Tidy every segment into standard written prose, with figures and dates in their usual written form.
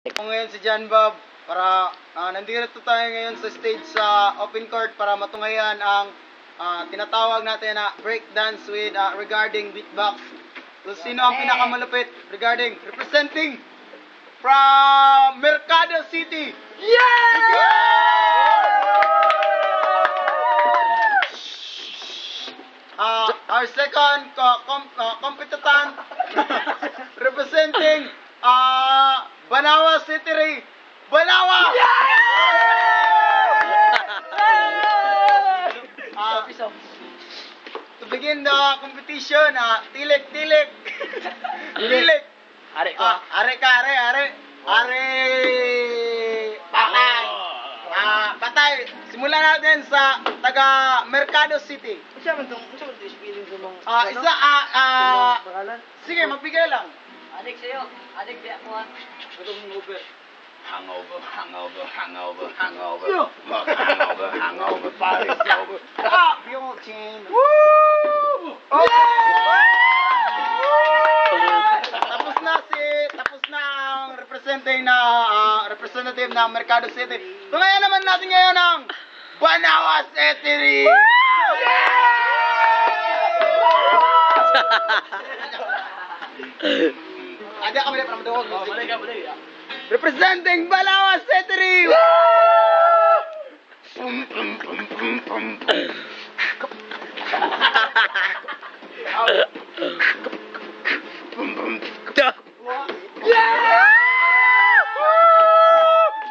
Ako ngayon si John Bob para nandito tayo ngayon sa stage sa open court para matunghayan ang tinatawag natin na breakdance with regarding beatbox. So, sino ang pinakamalupit regarding representing from Mercado City? Our second competent representing Banawa City Ray. Banawa! To begin the competition, tilik. Tilik. Ari ko. Are. Patay. Simulan natin sa taga Mercado City. Siya man tong spelling sa mga Isa sige, magbigay lang. Adik sa'yo. Adik di ako ha. Hangover, Paris over. Yung chain. Woo! Tapos na ang representative ng Mercado City. So ngayon naman natin ngayon ang Banawa City. Ada kami para madungog. Representing Banawa City.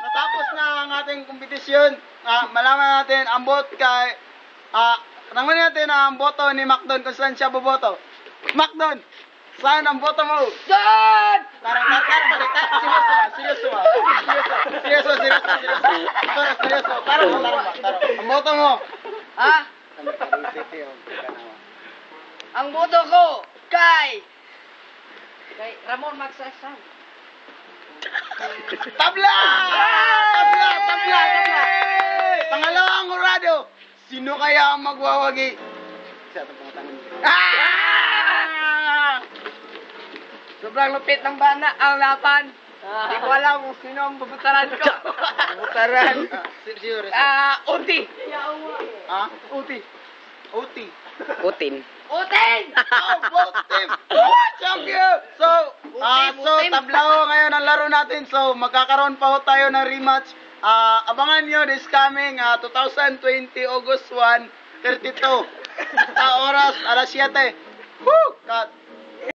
Natapos na ang ating kompetisyon. Malaman natin ang boto kay tanongin natin ang boto ni Macdon kung saan siya boboto. Macdon, saan ang boto mo? Dad! Tara, seryoso. Tara. Ang boto mo. Ha? Ang boto ko kay Ramon Magsaysay. Tabla! Pangalawang urado. Sino kaya ang magwawagi? Sobrang lupit ng bana ang lapan. Hindi ko alam kung sino ang bubutaran ko. Seryoso. Uti. Ha? Uti. OT. Utin. Both team. Champion. So, tablao ngayon ang laro natin. So, magkakaroon pa ho tayo ng rematch. Abangan nyo this coming 2020 August 1, 32. Sa oras, alas 7. Woo! Cut.